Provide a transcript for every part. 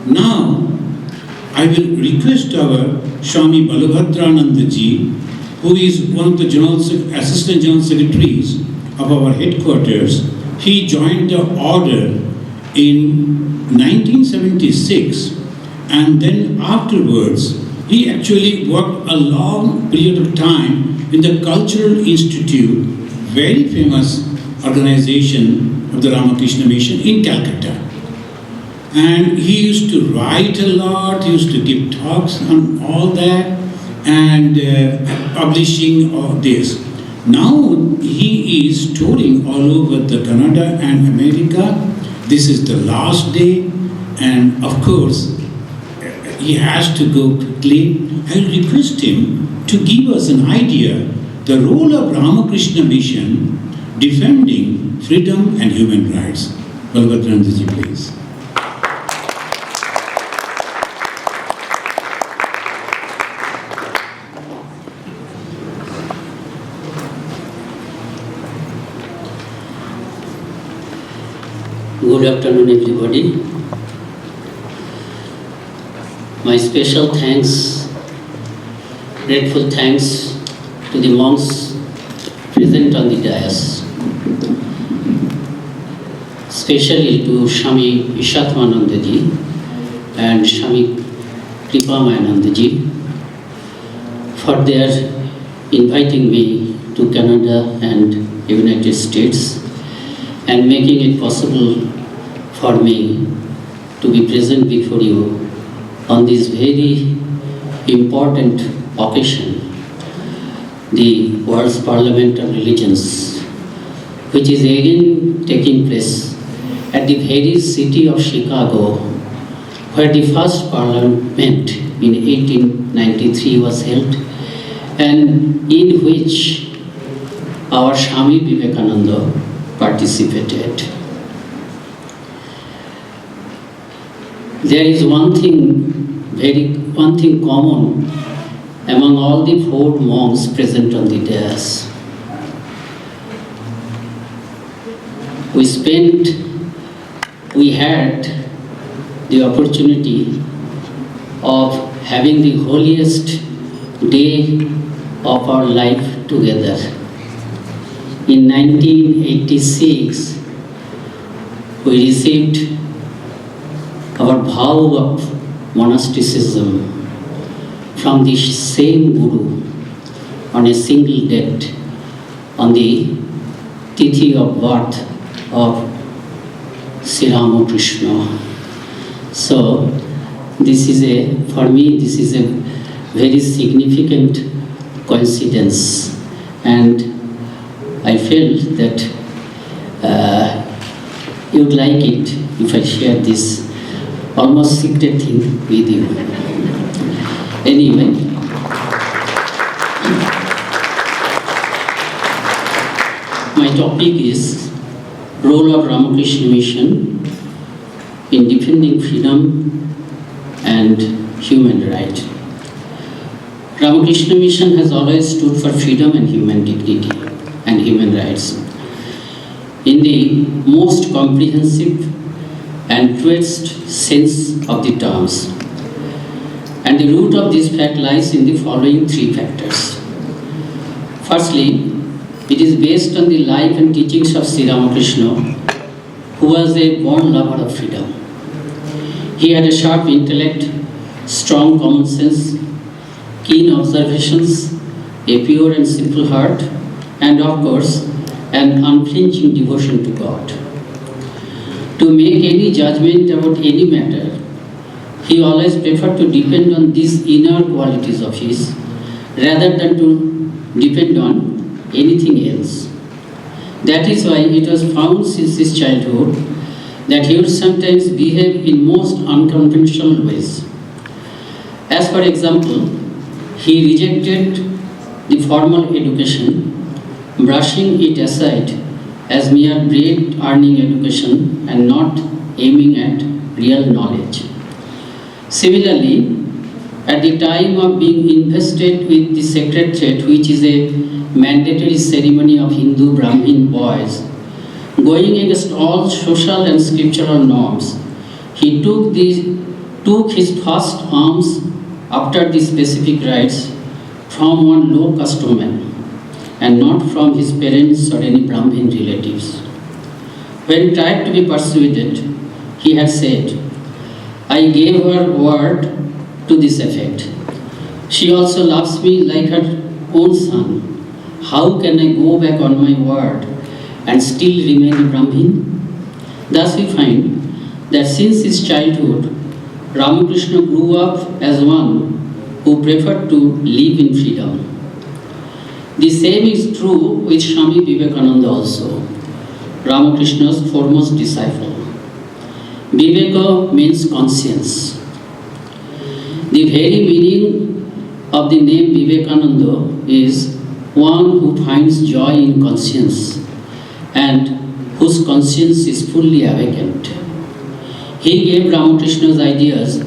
Now, I will request our Swami Balabhadrananda ji, who is one of the Assistant General Secretaries of our headquarters. He joined the order in 1976, and then afterwards he actually worked a long period of time in the Cultural Institute, very famous organization of the Ramakrishna Mission in Calcutta. And he used to write a lot, he used to give talks on all that, and publishing all this. Now he is touring all over the Canada and America. This is the last day, and of course he has to go quickly. I'll request him to give us an idea the role of Ramakrishna Mission defending freedom and human rights. Balabhadrananda ji, please. Good afternoon, everybody. My special thanks, grateful thanks to the monks present on the dais, especially to Swami Ishatmananda ji and Swami Premananda ji for their inviting me to Canada and United States and making it possible for me to be present before you on this very important occasion, the World's Parliament of Religions, which is again taking place at the very city of Chicago, where the first parliament in 1893 was held, and in which our Swami Vivekananda participated. There is one thing common among all the four monks present on the dais. We had the opportunity of having the holiest day of our life together. In 1986, we received our vow of monasticism from the same Guru on a single date on the tithi of birth of Sri Ramkrishna. So for me this is a very significant coincidence, and I felt that you'd like it if I share this almost secret thing with you. Anyway, my topic is role of Ramakrishna Mission in defending freedom and human rights. Ramakrishna Mission has always stood for freedom and human dignity and human rights in the most comprehensive and truest sense of the terms. And the root of this fact lies in the following three factors. Firstly, it is based on the life and teachings of Sri Ramakrishna, who was a born lover of freedom. He had a sharp intellect, strong common sense, keen observations, a pure and simple heart, and of course, an unflinching devotion to God. To make any judgment about any matter, he always preferred to depend on these inner qualities of his rather than to depend on anything else. That is why it was found since his childhood that he would sometimes behave in most unconventional ways. As for example, he rejected the formal education, brushing it aside as mere bread-earning education and not aiming at real knowledge. Similarly, at the time of being invested with the sacred thread, which is a mandatory ceremony of Hindu Brahmin boys, going against all social and scriptural norms, he took the took his first alms after the specific rites from one low caste woman and not from his parents or any Brahmin relatives. When tried to be persuaded, he had said, I gave her word to this effect. She also loves me like her own son. How can I go back on my word and still remain a Brahmin? Thus we find that since his childhood, Ramakrishna grew up as one who preferred to live in freedom. The same is true with Swami Vivekananda also, Ramakrishna's foremost disciple. Viveka means conscience. The very meaning of the name Vivekananda is one who finds joy in conscience and whose conscience is fully awakened. He gave Ramakrishna's ideas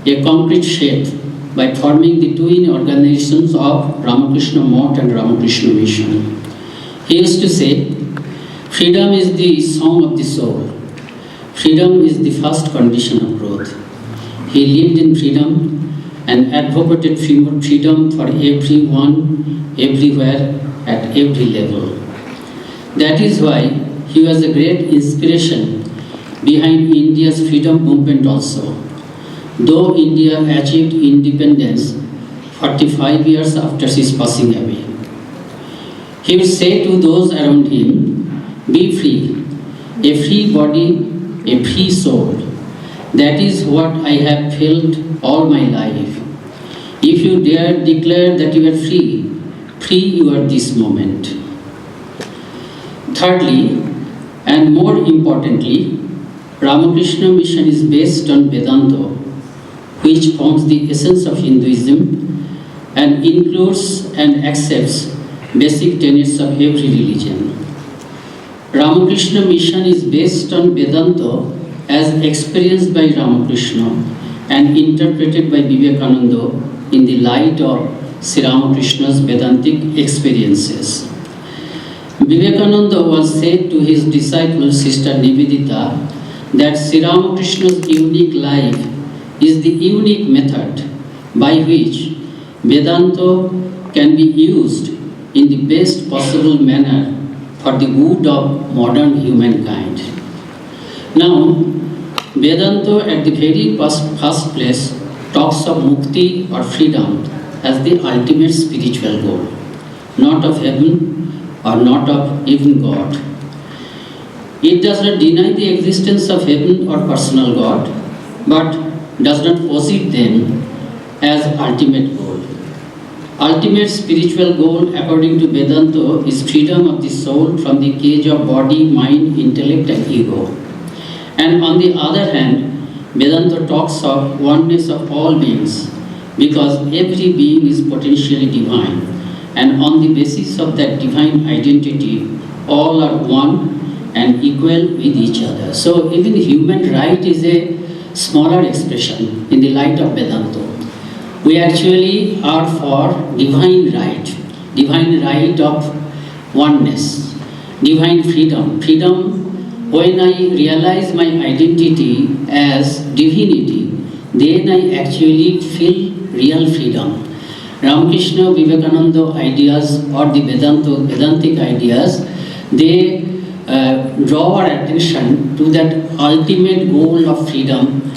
a concrete shape by forming the twin organizations of Ramakrishna Mott and Ramakrishna Mission. He used to say, freedom is the song of the soul. Freedom is the first condition of growth. He lived in freedom and advocated freedom for everyone, everywhere, at every level. That is why he was a great inspiration behind India's freedom movement also. Though India achieved independence 45 years after his passing away. He would say to those around him, be free, a free body, a free soul. That is what I have felt all my life. If you dare declare that you are free, free you are this moment. Thirdly, and more importantly, Ramakrishna Mission is based on Vedanta, which forms the essence of Hinduism and includes and accepts basic tenets of every religion. Ramakrishna Mission is based on Vedanta as experienced by Ramakrishna and interpreted by Vivekananda in the light of Sri Ramakrishna's Vedantic experiences. Vivekananda once said to his disciple Sister Nivedita that Sri Ramakrishna's unique life is the unique method by which Vedanta can be used in the best possible manner for the good of modern humankind. Now, Vedanta at the very first place talks of mukti or freedom as the ultimate spiritual goal, not of heaven or not of even God. It does not deny the existence of heaven or personal God, but does not posit them as ultimate goal. Ultimate spiritual goal, according to Vedanta, is freedom of the soul from the cage of body, mind, intellect and ego. And on the other hand, Vedanta talks of oneness of all beings, because every being is potentially divine, and on the basis of that divine identity, all are one and equal with each other. So even human right is a smaller expression in the light of Vedanta. We actually are for divine right of oneness, divine freedom. Freedom, when I realize my identity as divinity, then I actually feel real freedom. Ramkrishna, Vivekananda ideas or the Vedantic ideas, they draw our attention to that ultimate goal of freedom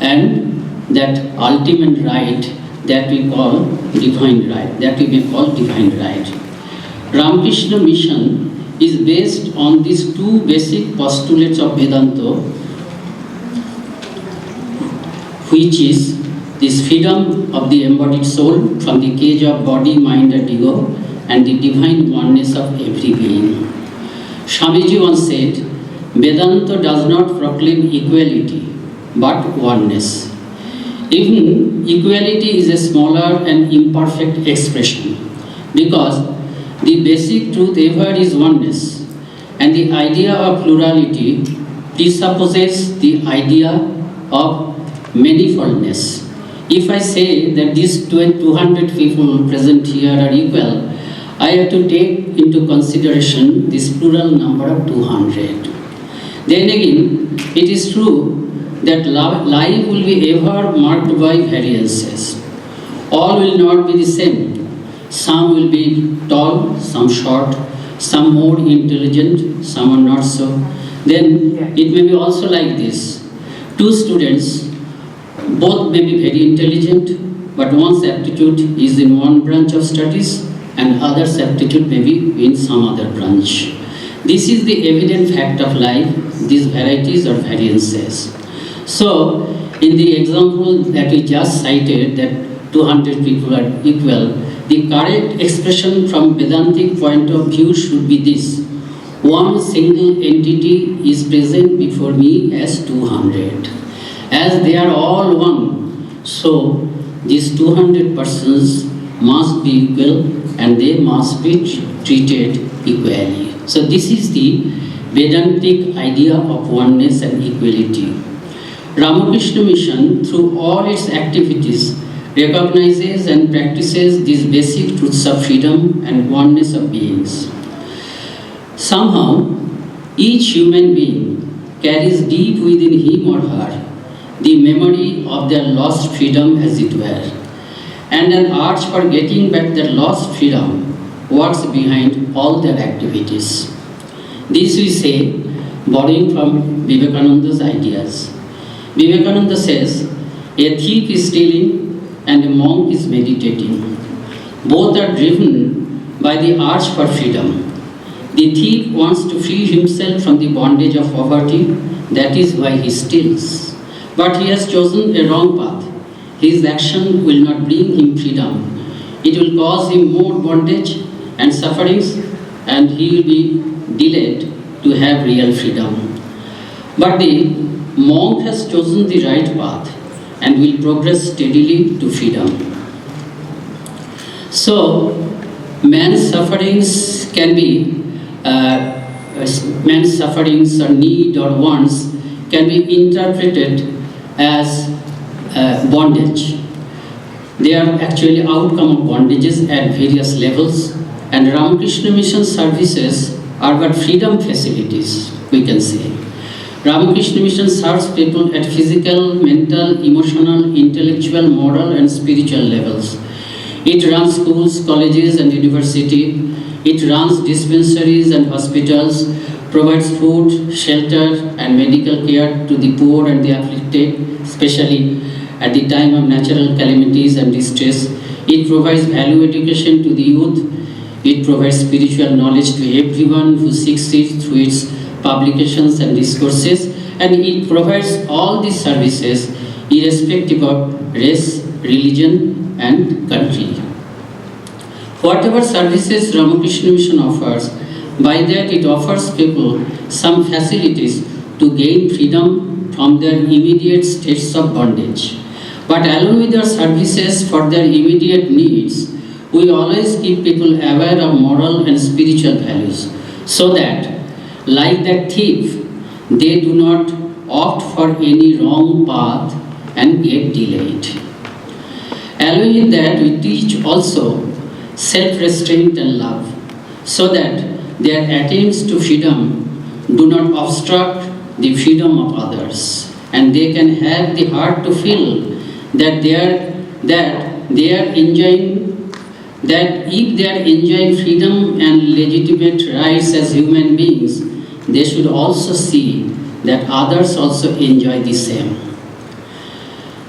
and that ultimate right that we call divine right, that we may call divine right. Ramakrishna Mission is based on these two basic postulates of Vedanta, which is this freedom of the embodied soul from the cage of body, mind and ego, and the divine oneness of every being. Swamiji once said, Vedanta does not proclaim equality, but oneness. Even equality is a smaller and imperfect expression, because the basic truth ever is oneness, and the idea of plurality presupposes the idea of manifoldness. If I say that these 200 people present here are equal, I have to take into consideration this plural number of 200. Then again, it is true that life will be ever marked by variances. All will not be the same. Some will be tall, some short, some more intelligent, some are not so. Then it may be also like this. Two students, both may be very intelligent, but one's aptitude is in one branch of studies and other's aptitude may be in some other branch. This is the evident fact of life, these varieties or variances. So, in the example that we just cited, that 200 people are equal, the correct expression from Vedantic point of view should be this. One single entity is present before me as 200. As they are all one, so these 200 persons must be equal and they must be treated equally. So this is the Vedantic idea of oneness and equality. Ramakrishna Mission, through all its activities, recognizes and practices these basic truths of freedom and oneness of beings. Somehow, each human being carries deep within him or her the memory of their lost freedom, as it were, and an urge for getting back their lost freedom works behind all their activities. This we say, borrowing from Vivekananda's ideas. Vivekananda says, a thief is stealing and a monk is meditating. Both are driven by the urge for freedom. The thief wants to free himself from the bondage of poverty, that is why he steals. But he has chosen a wrong path. His action will not bring him freedom. It will cause him more bondage and sufferings, and he will be delayed to have real freedom. But the monk has chosen the right path and will progress steadily to freedom. So, man's sufferings can be man's sufferings or need or wants can be interpreted as bondage. They are actually outcome of bondages at various levels, and Ramakrishna Mission services are but freedom facilities, we can say. Ramakrishna Mission serves people at physical, mental, emotional, intellectual, moral and spiritual levels. It runs schools, colleges and universities. It runs dispensaries and hospitals, provides food, shelter and medical care to the poor and the afflicted, especially at the time of natural calamities and distress. It provides value education to the youth. It provides spiritual knowledge to everyone who seeks it through its publications and discourses, and it provides all these services irrespective of race, religion and country. Whatever services Ramakrishna Mission offers, by that it offers people some facilities to gain freedom from their immediate states of bondage. But along with our services for their immediate needs, we always keep people aware of moral and spiritual values, so that, like that thief, they do not opt for any wrong path and get delayed. Along with that, we teach also self-restraint and love, so that their attempts to freedom do not obstruct the freedom of others, and they can have the heart to feel that if they are enjoying freedom and legitimate rights as human beings, they should also see that others also enjoy the same.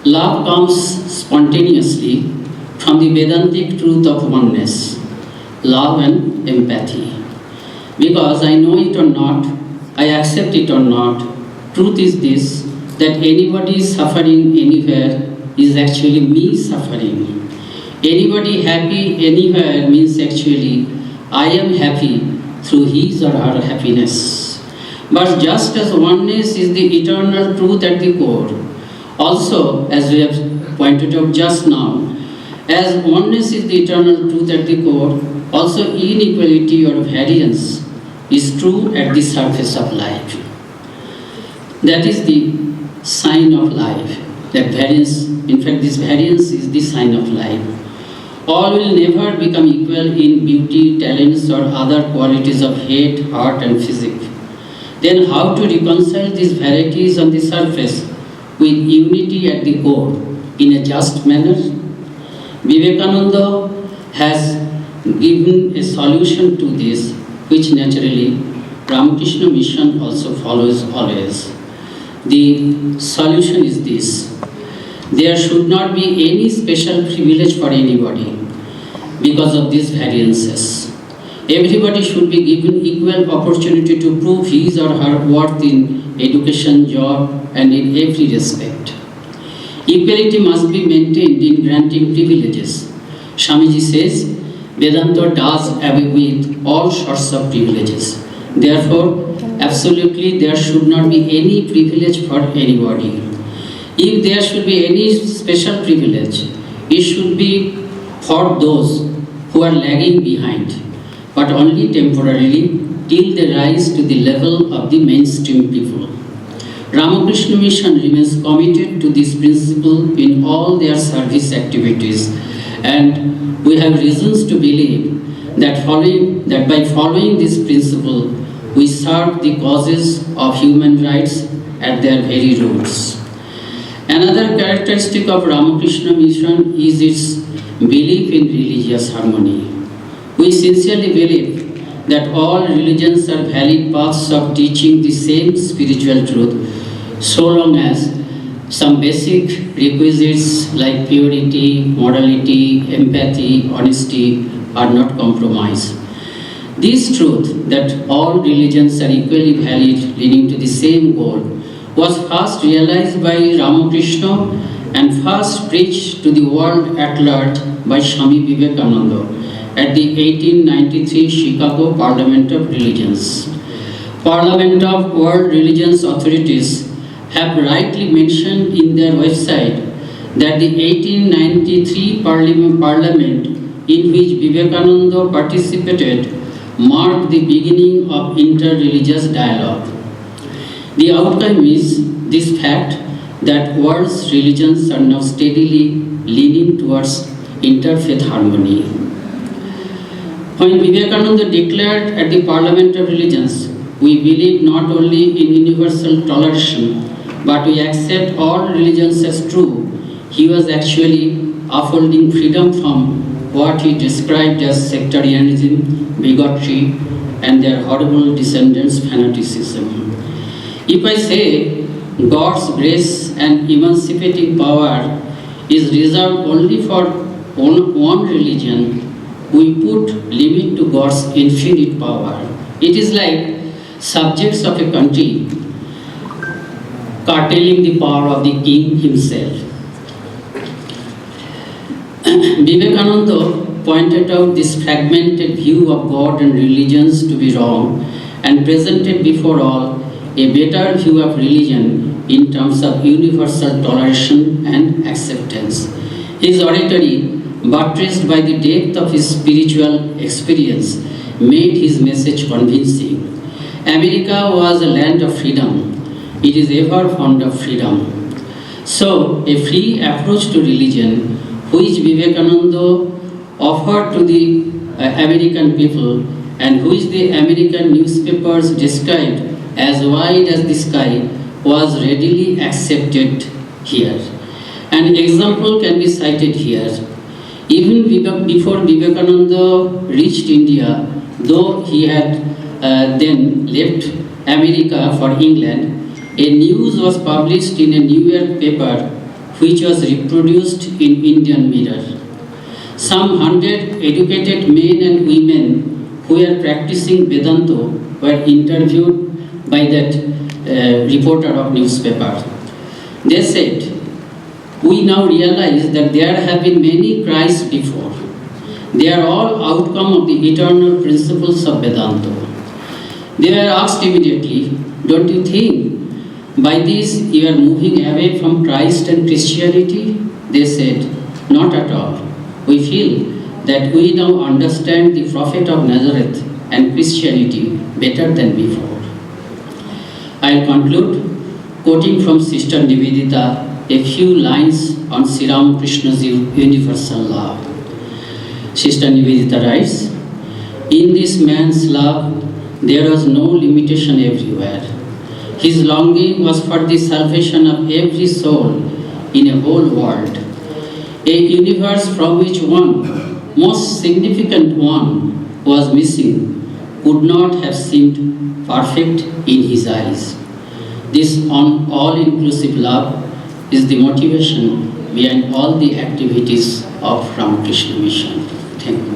Love comes spontaneously from the Vedantic truth of oneness, love and empathy. Because I know it or not, I accept it or not, truth is this, that anybody suffering anywhere is actually me suffering. Anybody happy anywhere means actually I am happy through his or her happiness. But just as oneness is the eternal truth at the core, also as we have pointed out just now, as oneness is the eternal truth at the core, also inequality or variance is true at the surface of life. That is the sign of life. That variance, in fact, this variance is the sign of life. All will never become equal in beauty, talents, or other qualities of head, heart, and physique. Then how to reconcile these varieties on the surface with unity at the core in a just manner. Vivekananda has given a solution to this, which naturally Ramkrishna mission also follows always. The solution is this: there should not be any special privilege for anybody because of these variances. Everybody should be given equal opportunity to prove his or her worth in education, job, and in every respect. Equality must be maintained in granting privileges. Swamiji says, Vedanta does away with all sorts of privileges. Therefore, absolutely there should not be any privilege for anybody. If there should be any special privilege, it should be for those who are lagging behind, but only temporarily till they rise to the level of the mainstream people. Ramakrishna mission remains committed to this principle in all their service activities, and we have reasons to believe that by following this principle, we serve the causes of human rights at their very roots. Another characteristic of Ramakrishna mission is its belief in religious harmony. We sincerely believe that all religions are valid paths of teaching the same spiritual truth, so long as some basic requisites like purity, morality, empathy, honesty are not compromised. This truth that all religions are equally valid, leading to the same goal, was first realized by Ramakrishna and first preached to the world at large by Swami Vivekananda at the 1893 Chicago Parliament of Religions. Parliament of World Religions Authorities have rightly mentioned in their website that the 1893 Parliament in which Vivekananda participated marked the beginning of inter-religious dialogue. The outcome is this fact that world's religions are now steadily leaning towards interfaith harmony. When Vivekananda declared at the Parliament of Religions, we believe not only in universal toleration, but we accept all religions as true, he was actually upholding freedom from what he described as sectarianism, bigotry, and their horrible descendants' fanaticism. If I say God's grace and emancipating power is reserved only for one religion, we put limit to God's infinite power. It is like subjects of a country curtailing the power of the king himself. Vivekananda pointed out this fragmented view of God and religions to be wrong and presented before all a better view of religion in terms of universal toleration and acceptance. His oratory, buttressed by the depth of his spiritual experience, made his message convincing. America was a land of freedom. It is ever fond of freedom. So, a free approach to religion, which Vivekananda offered to the American people and which the American newspapers described as wide as the sky, was readily accepted here. An example can be cited here. Even before Vivekananda reached India, though he had then left America for England, a news was published in a New York paper which was reproduced in Indian Mirror. Some 100 educated men and women who were practicing Vedanta were interviewed by that reporter of newspaper. They said, "We now realize that there have been many Christs before. They are all outcome of the eternal principles of Vedanta." They were asked immediately, "Don't you think by this you are moving away from Christ and Christianity?" They said, "Not at all. We feel that we now understand the Prophet of Nazareth and Christianity better than before." I'll conclude quoting from Sister Nivedita a few lines on Sri Ramkrishna's universal love. Sister Nivedita writes, "In this man's love, there was no limitation everywhere. His longing was for the salvation of every soul in a whole world. A universe from which one, most significant one, was missing would not have seemed perfect in his eyes. This all-inclusive love is the motivation behind all the activities of Ramkrishna Mission. Thank you.